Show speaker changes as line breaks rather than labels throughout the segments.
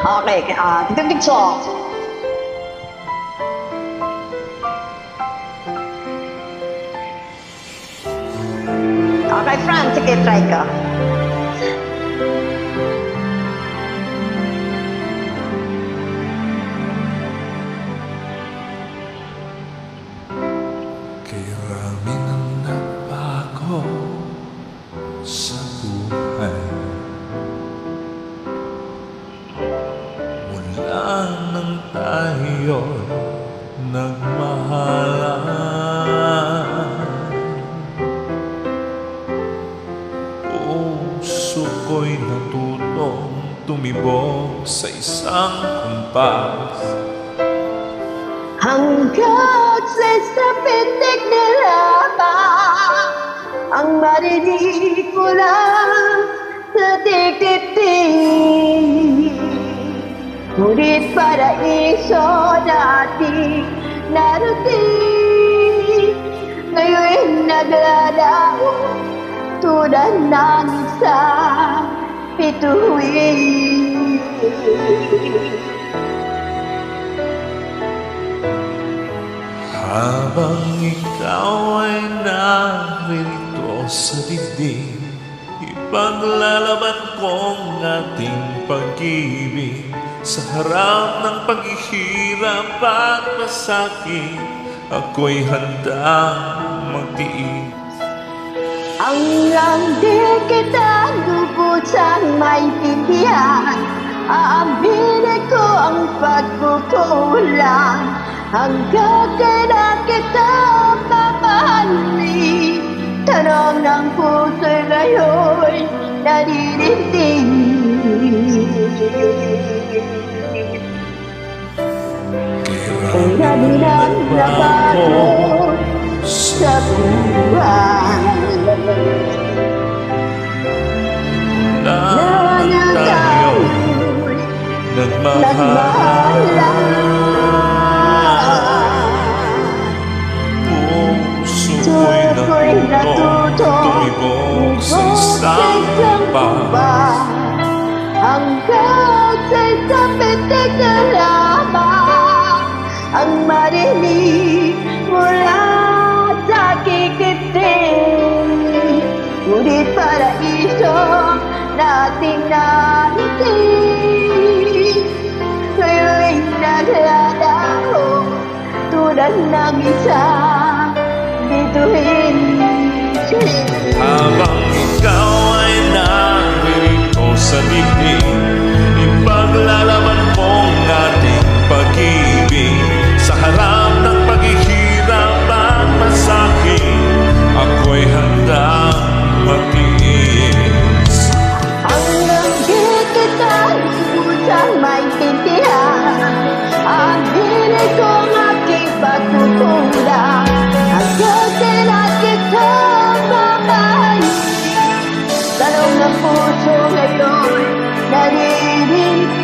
Okay, tugtog song. Okay, Fran, sige, try ka.
Karami ng nabago sa buhay mula nang tayo nagmahalan. Puso ko'y natutong tumibok sa isang kumpas
Hanggang sa pitik na lamang ang marinig ko lang sa tigtitig. Ngunit paraiso natin narating, ngayon'y naglalaho tulad ng isang bituin.
Habang ikaw ay naririto sa dibdib, ipaglalaban kong ating pag-ibig. Sa harap ng paghihirap at pasakit, ako'y handang magtiis.
Hanggang di kita lubusang maintindihan, aaminin ko ang pagkukulang. Hanggang kailan kita mamahalin, tanong ng puso'y ngayon'y naririndig. Kaya dinaglabago sa buhay
Na
na tayo'y
nagmahalan. Puso ko'y natutong tumibok sa isang kumpas
hanggang sa isang pitik na lamang ang marinig mula sa kikiting. Ngunit paraiso nating nariting, ngayon'y naglalaho tulad ng isang bituin.
Habang ikaw ay naririto sa dibdib, ipaglalaban mong ating pag-ibig. Sa harap ng paghihirap at masakit, ako'y handang magtiis.
Hanggang di kita lubusang maintindihan, aminin ko ang aking pagkukulang. Hanggang kailan kita mamahalin, tanong ng puso ngayon naririndig.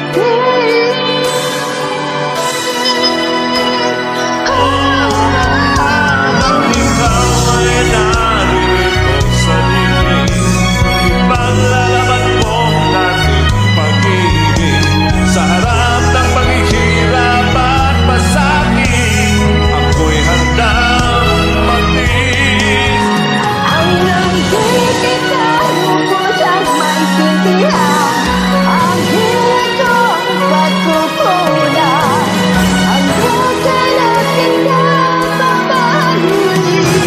Habang ikaw ay naririto sa dibdib, ipaglalaban mong ating pag-ibig. Sa harap ng paghihirap at pasakit, ako'y handang magtiis.
Hanggang di kita lubusang maintindihan, aminin ko ang pagkukulang. Hanggang kailan kita mamahalin,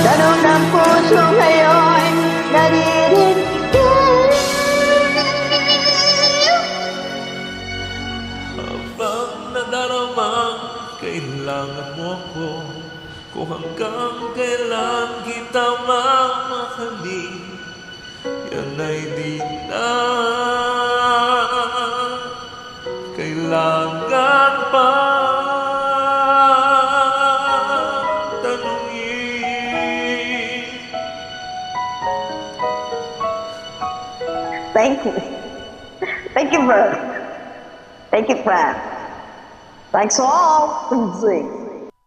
tanong ng puso ngayon naririndig.
Habang nadaramang kailangan mo ako, kung hanggang kailan kita mamahalin, yan ay di na kailangan pa tanungin.
Thank you. Thank you, bro. Thank you, Fran. Thanks all. Sing.